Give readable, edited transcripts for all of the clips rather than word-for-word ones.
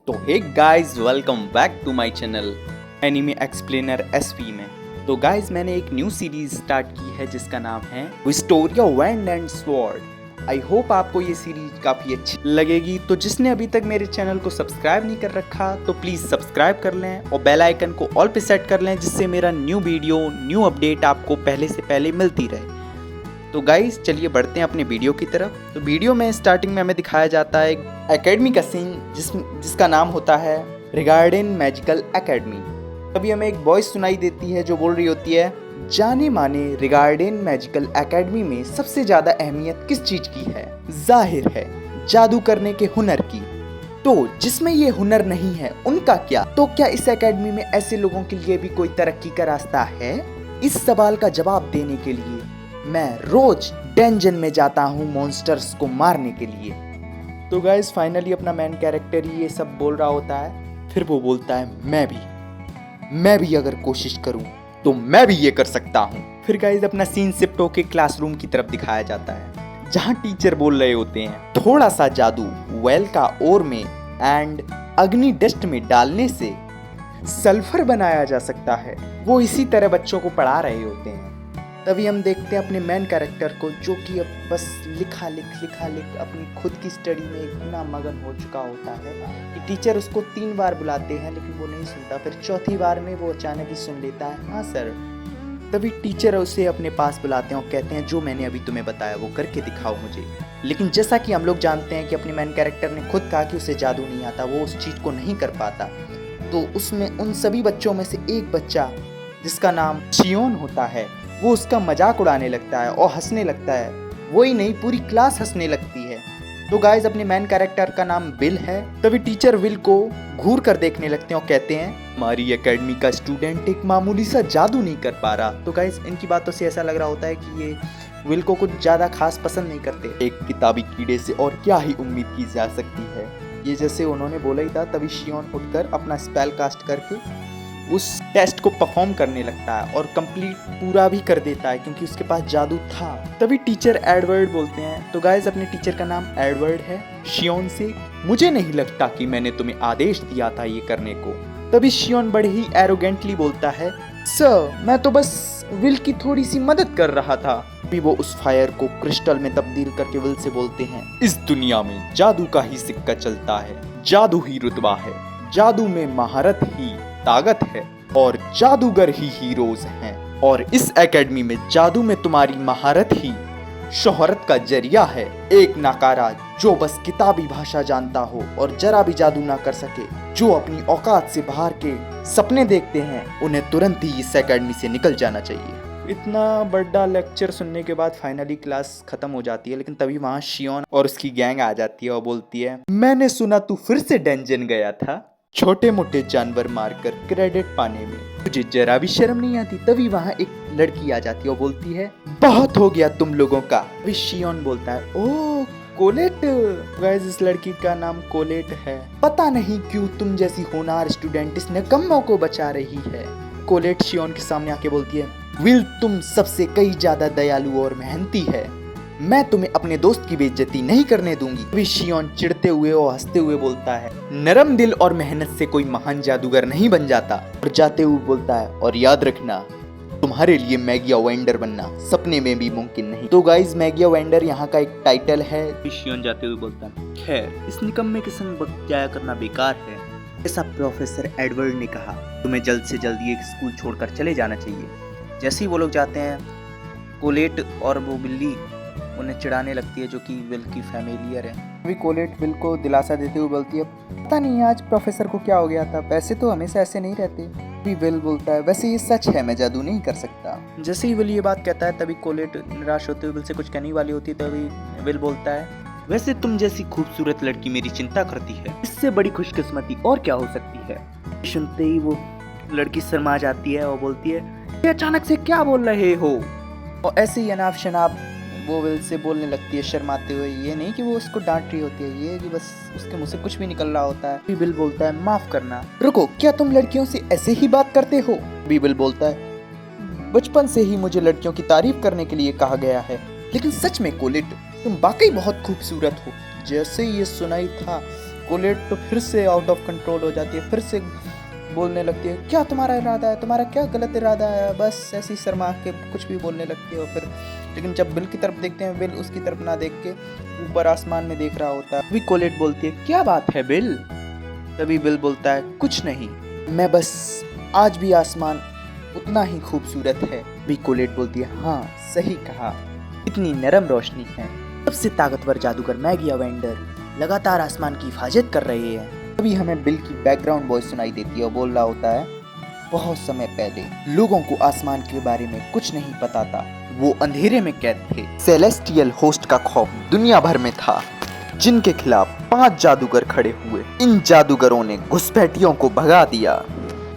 तो hey guys, welcome back to my channel anime explainer SP में। तो guys, मैंने एक न्यू सीरीज स्टार्ट की है जिसका नाम है Wistoria wand and sword. I hope आपको ये सीरीज काफ़ी अच्छी लगेगी। तो जिसने अभी तक मेरे चैनल को सब्सक्राइब नहीं कर रखा तो प्लीज़ सब्सक्राइब कर लें और बेल आइकन को ऑल पे सेट कर लें, जिससे मेरा न्यू वीडियो न्यू अपडेट आपको पहले से पहले मिलती रहे। तो गाइस, चलिए बढ़ते हैं अपने वीडियो की तरफ। तो वीडियो में स्टार्टिंग में हमें दिखाया जाता है एकेडमी का सीन जिसका नाम होता है रिगार्डिंग मैजिकल एकेडमी। अभी हमें एक वॉइस सुनाई देती है जो बोल रही होती है, जाने माने रिगार्डिंग मैजिकल एकेडमी में सबसे ज़्यादा अहमियत किस चीज़ की है? जाहिर है जादू करने के हुनर की। तो जिसमें ये हुनर नहीं है उनका क्या? तो क्या इस एकेडमी में ऐसे लोगों के लिए भी कोई तरक्की का रास्ता है? इस सवाल का जवाब देने के लिए मैं रोज डंजन में जाता हूँ मॉन्स्टर्स को मारने के लिए। तो गाइस, फाइनली अपना मेन कैरेक्टर ही ये सब बोल रहा होता है। फिर वो बोलता है, मैं भी अगर कोशिश करूँ तो मैं भी ये कर सकता हूँ। फिर गाइस, अपना सीन शिफ्ट होके क्लासरूम की तरफ दिखाया जाता है जहाँ टीचर बोल रहे होते हैं, थोड़ा सा जादू वेल का ओर में एंड अग्नि डस्ट में डालने से सल्फर बनाया जा सकता है। वो इसी तरह बच्चों को पढ़ा रहे होते हैं। तभी हम देखते हैं अपने मेन कैरेक्टर को, जो कि अब बस लिखा लिख अपनी खुद की स्टडी में इतना मगन हो चुका होता है कि टीचर उसको 3 बार बुलाते हैं लेकिन वो नहीं सुनता। फिर चौथी बार में वो अचानक ही सुन लेता है, हाँ सर। तभी टीचर उसे अपने पास बुलाते हैं और कहते हैं, जो मैंने अभी तुम्हें बताया वो करके दिखाओ मुझे। लेकिन जैसा कि हम लोग जानते हैं कि अपने मेन कैरेक्टर ने खुद कहा कि उसे जादू नहीं आता, वो उस चीज़ को नहीं कर पाता। तो उसमें उन सभी बच्चों में से एक बच्चा जिसका नाम शियोन होता है, वो उसका मजाक उड़ाने लगता है और हंसने लगता है। वही नहीं, पूरी क्लास हंसने लगती है। तो गाइस, अपने मेन कैरेक्टर का नाम विल है। तभी टीचर विल को घूर कर देखने लगते हैं और कहते हैं, हमारी एकेडमी का स्टूडेंट एक मामूली सा जादू नहीं कर पा रहा। तो गाइस, इनकी बातों से ऐसा लग रहा होता है कि ये विल को कुछ ज़्यादा खास पसंद नहीं करते। एक किताबी कीड़े से और क्या ही उम्मीद की जा सकती है। ये जैसे उन्होंने बोला ही था, तभी शियोन उठकर अपना स्पेल कास्ट करके उस टेस्ट को परफॉर्म करने लगता है और कंप्लीट पूरा भी कर देता है क्योंकि उसके पास जादू था। तभी टीचर एडवर्ड बोलते हैं। तो गाइस, अपने टीचर का नाम एडवर्ड है। शियोन से, मुझे नहीं लगता कि मैंने तुम्हें आदेश दिया था ये करने को। तभी शियोन बड़े ही एरोगेंटली बोलता है, सर मैं तो बस विल की थोड़ी सी मदद कर रहा था। भी वो उस फायर को क्रिस्टल में तब्दील करके विल से बोलते हैं, इस दुनिया में जादू का ही सिक्का चलता है, जादू ही रुतबा है, जादू में महारत ही ताकत है और जादूगर ही हीरोज हैं। और इस एकेडमी में जादू में तुम्हारी महारत ही शोहरत का जरिया है। एक नाकारा जो बस किताबी भाषा जानता हो और जरा भी जादू ना कर सके, जो अपनी औकात से बाहर के सपने देखते हैं, उन्हें तुरंत ही इस एकेडमी से निकल जाना चाहिए। इतना बड़ा लेक्चर सुनने के बाद फाइनली क्लास खत्म हो जाती है। लेकिन तभी वहाँ शियोन और उसकी गैंग आ जाती है और बोलती है, मैंने सुना तू फिर से डंजन गया था छोटे मोटे जानवर मारकर क्रेडिट पाने में, तुझे जरा भी शर्म नहीं आती? तभी वहाँ एक लड़की आ जाती है और बोलती है, बहुत हो गया तुम लोगों का। अभी शियोन बोलता है, ओह कोलेट। गाइस, इस लड़की का नाम कोलेट है। पता नहीं क्यों तुम जैसी होनहार स्टूडेंट इस निकम्मों को बचा रही है। कोलेट शियोन के सामने आके बोलती है, विल तुम सबसे कई ज्यादा दयालु और मेहनती है, मैं तुम्हें अपने दोस्त की बेइज्जती नहीं करने दूंगी। अभी शियोन चिढ़ते हुए और हंसते हुए बोलता है, नरम दिल और मेहनत से कोई महान जादूगर नहीं बन जाता। और जाते हुए बोलता है, और याद रखना तुम्हारे लिए मैगिया वेंडर बनना सपने में भी मुमकिन नहीं। तो गाइस, मैगिया वेंडर यहाँ का एक टाइटल है। शियोन जाते हुए बोलता है, खैर इस निकम्मे के संग वक्त जाया करना बेकार है। ऐसा प्रोफेसर एडवर्ड ने कहा, तुम्हें जल्द से जल्द ये स्कूल छोड़कर चले जाना चाहिए। जैसे ही वो लोग जाते हैं, कोलेट और वो बिल्ली उन्हें चिढ़ाने लगती है, जो कि विल की फैमिलियर है। अभी कोलेट विल को दिलासा देते हुए बोलती है, पता नहीं आज प्रोफेसर को क्या हो गया था, वैसे तो हमेशा ऐसे नहीं रहते। अभी विल बोलता है, वैसे ये सच है, मैं जादू नहीं कर सकता। जैसे ही विल ये बात कहता है, तभी कोलेट निराश होते हुए विल से कुछ कहने वाली होती है। तभी विल बोलता है, वैसे तुम जैसी खूबसूरत लड़की मेरी चिंता करती है, इससे बड़ी खुशकिस्मती और क्या हो सकती है। सुनते ही वो लड़की शर्मा जाती है और बोलती है, ये अचानक से क्या बोल रहे हो? और ऐसे ही अनाप शनाप वो विल से बोलने लगती है शर्माते हुए। ये नहीं कि वो उसको डांट रही होती है, ये कि बस उसके मुंह से कुछ भी निकल रहा होता है। विल बोलता है, माफ करना। रुको, क्या तुम लड़कियों से ऐसे ही बात करते हो? विल बोलता है, बचपन से ही मुझे लड़कियों की तारीफ करने के लिए कहा गया है, लेकिन सच में कोलेट तुम वाकई बहुत खूबसूरत हो। जैसे ये सुनाई था कोलेट तो फिर से आउट ऑफ कंट्रोल हो जाती है, फिर से बोलने लगती है क्या तुम्हारा इरादा है, तुम्हारा क्या गलत इरादा है, बस ऐसी शर्मा के कुछ भी बोलने लगती है। और फिर लेकिन जब बिल की तरफ देखते हैं, बिल उसकी तरफ ना देख के ऊपर आसमान में देख रहा होता है। तभी कोलेट बोलती है क्या बात है बिल। तभी बिल बोलता है कुछ नहीं, मैं बस आज भी आसमान उतना ही खूबसूरत है। भी कोलेट बोलती है हाँ सही कहा, इतनी नरम रोशनी है। सबसे ताकतवर जादूगर मैगिया वेंडर लगातार आसमान की हिफाजत कर रहे हैं। तभी हमें बिल की बैकग्राउंड वॉइस सुनाई देती है और बोल रहा होता है बहुत समय पहले लोगों को आसमान के बारे में कुछ नहीं पता था, वो अंधेरे में कैद थे। सेलेस्टियल होस्ट का खौफ दुनिया भर में था, जिनके खिलाफ 5 जादूगर खड़े हुए। इन जादूगरों ने घुसपैठियों को भगा दिया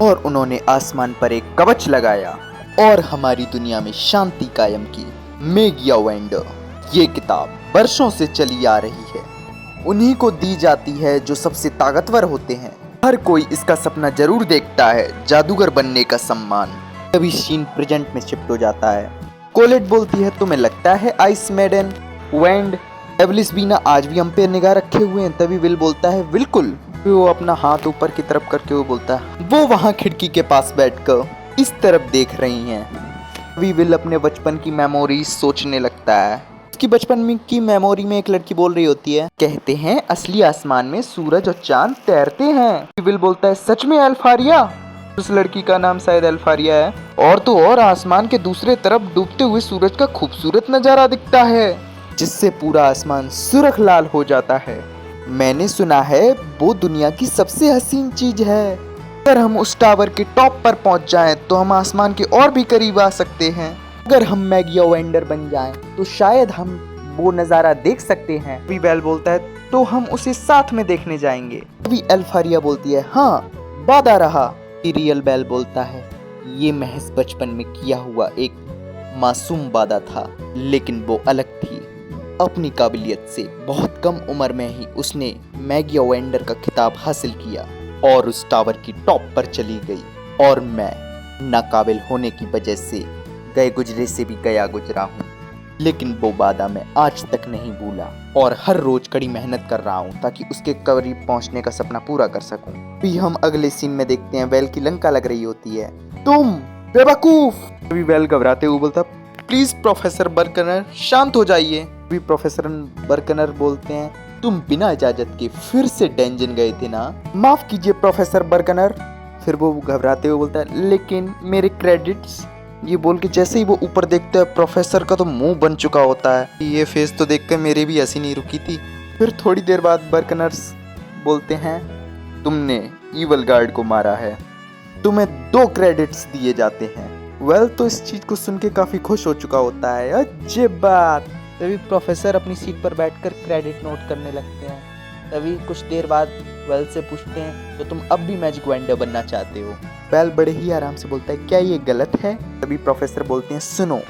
और उन्होंने आसमान पर एक कवच लगाया और हमारी दुनिया में शांति कायम की। मैगिया वेंडर ये किताब वर्षों से चली आ रही है, उन्हीं को दी जाती है जो सबसे ताकतवर होते हैं। हर कोई इसका सपना जरूर देखता है, जादूगर बनने का सम्मान। तभी सीन प्रेजेंट में शिफ्ट हो जाता है। कोलेट बोलती है तुम्हें लगता है आइस मेडन वेंड डेविलिस बीना आज भी हम पे निगाह रखे हुए हैं। तभी विल बोलता है बिल्कुल। वो अपना हाथ ऊपर की तरफ करके वो बोलता है वो वहाँ खिड़की के पास बैठकर इस तरफ देख रही हैं। तभी विल अपने बचपन की मेमोरीज सोचने लगता है। उसकी बचपन की मेमोरी में एक लड़की बोल रही होती है कहते हैं असली आसमान में सूरज और चांद तैरते हैं। विल बोलता है सच में अल्फारिया। उस लड़की का नाम शायद अल्फारिया है। और तो और आसमान के दूसरे तरफ डूबते हुए सूरज का खूबसूरत नजारा दिखता है, जिससे पूरा आसमान सुर्ख लाल हो जाता है। मैंने सुना है वो दुनिया की सबसे हसीन चीज है। अगर हम उस टावर के टॉप पर पहुंच जाएं तो हम आसमान के और भी करीब आ सकते हैं। अगर हम मैगिया वेंडर बन जाएं तो शायद हम वो नज़ारा देख सकते हैं। अभी बेल बोलता है तो हम उसे साथ में देखने जाएंगे। अभी अल्फारिया बोलती है हाँ वादा रहा। रियल बेल बोलता है ये महज बचपन में किया हुआ एक मासूम वादा था, लेकिन वो अलग थी। अपनी काबिलियत से बहुत कम उम्र में ही उसने मैगिया वेंडर का खिताब हासिल किया और उस टावर की टॉप पर चली गई। और मैं नाकाबिल होने की वजह से गए गुजरे से भी गया गुजरा हूँ, लेकिन वो वादा मैं आज तक नहीं भूला और हर रोज कड़ी मेहनत कर रहा हूँ ताकि उसके करीब पहुँचने का सपना पूरा कर सकूँ। भी हम अगले सीन में देखते हैं वेल की लंका लग रही होती है। तुम बेवकूफ। अभी वेल घबराते हुए बोलता प्लीज प्रोफेसर बर्कनर शांत हो जाइए। अभी प्रोफेसर बर्कनर बोलते हैं तुम बिना इजाजत के फिर से डेंजन गए थे ना। माफ कीजिए प्रोफेसर बर्कनर। फिर वो घबराते हुए बोलता है लेकिन मेरे क्रेडिट्स। ये बोल के जैसे ही वो ऊपर देखता है प्रोफेसर का तो मुंह बन चुका होता है। ये फेस तो देखकर मेरी भी हंसी नहीं रुकी थी। फिर थोड़ी देर बाद बर्कनर्स बोलते हैं तुमने ईवल गार्ड को मारा है, तुम्हें 2 क्रेडिट्स दिए जाते हैं। वेल तो इस चीज को सुन के काफी खुश हो चुका होता है। अजीब बात। तभी प्रोफेसर अपनी सीट पर बैठकर क्रेडिट नोट करने लगते हैं। तभी कुछ देर बाद वेल से पूछते हैं तो तुम अब भी मैजिक वेंडर बनना चाहते हो। वेल बड़े ही आराम से बोलता है क्या ये गलत है। तभी प्रोफेसर बोलते हैं सुनो,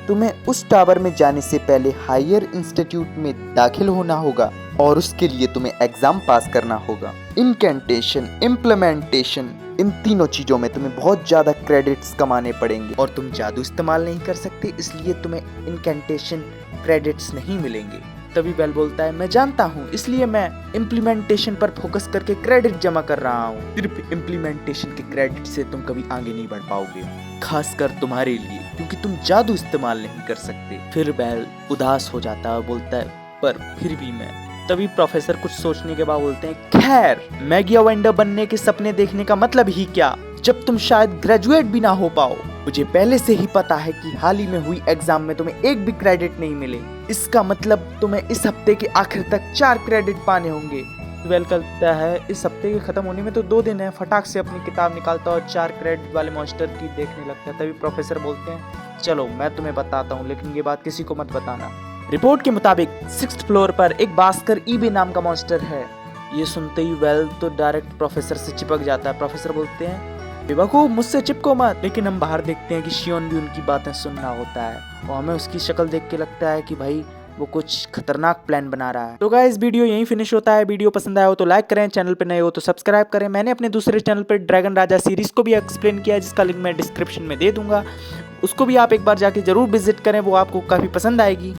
तुम्हें उस टावर में जाने से पहले हायर इंस्टीट्यूट में दाखिल होना होगा और उसके लिए तुम्हें एग्जाम पास करना होगा। इनकेंटेशन, इम्प्लीमेंटेशन, इन तीनों चीजों में तुम्हें बहुत ज्यादा क्रेडिट्स कमाने पड़ेंगे और तुम जादू इस्तेमाल नहीं कर सकते, इसलिए तुम्हें इनकेंटेशन क्रेडिट्स नहीं मिलेंगे। तभी बेल बोलता है मैं जानता हूँ, इसलिए मैं इम्प्लीमेंटेशन पर फोकस करके क्रेडिट जमा कर रहा हूँ। सिर्फ इम्प्लीमेंटेशन के क्रेडिट से तुम कभी आगे नहीं बढ़ पाओगे, खासकर तुम्हारे लिए, क्योंकि तुम जादू इस्तेमाल नहीं कर सकते। फिर बेल उदास हो जाता है, बोलता है पर फिर भी मैं। तभी प्रोफेसर कुछ सोचने के बाद बोलते हैं खैर मैगिया वेंडर बनने के सपने देखने का मतलब ही क्या, जब तुम शायद ग्रेजुएट भी ना हो पाओ। मुझे पहले से ही पता है कि हाल ही में हुई एग्जाम में तुम्हें एक भी क्रेडिट नहीं मिले, इसका मतलब तुम्हें इस हफ्ते के आखिर तक 4 क्रेडिट पाने होंगे। वेल कहता है इस हफ्ते के खत्म होने में तो 2 दिन है। फटाक से अपनी किताब निकालता और 4 क्रेडिट वाले मॉन्स्टर की देखने लगता है। तभी प्रोफेसर बोलते हैं चलो मैं तुम्हें बताता हूँ, लेकिन ये बात किसी को मत बताना। रिपोर्ट के मुताबिक 6th फ्लोर पर एक भास्कर ईबे नाम का मॉन्स्टर है। ये सुनते ही वेल तो डायरेक्ट प्रोफेसर से चिपक जाता है। प्रोफेसर बोलते हैं बेवकूफ मुझसे चिपको मत। लेकिन हम बाहर देखते हैं कि शियोन भी उनकी बातें सुन रहा होता है और हमें उसकी शक्ल देख के लगता है कि भाई वो कुछ खतरनाक प्लान बना रहा है। तो गाइस वीडियो यहीं फिनिश होता है। वीडियो पसंद आया हो तो लाइक करें, चैनल पर नए हो तो सब्सक्राइब करें। मैंने अपने दूसरे चैनल पर ड्रैगन राजा सीरीज को भी एक्सप्लेन किया है, जिसका लिंक मैं डिस्क्रिप्शन में दे दूंगा, उसको भी आप एक बार जाके जरूर विजिट करें, वो आपको काफी पसंद आएगी।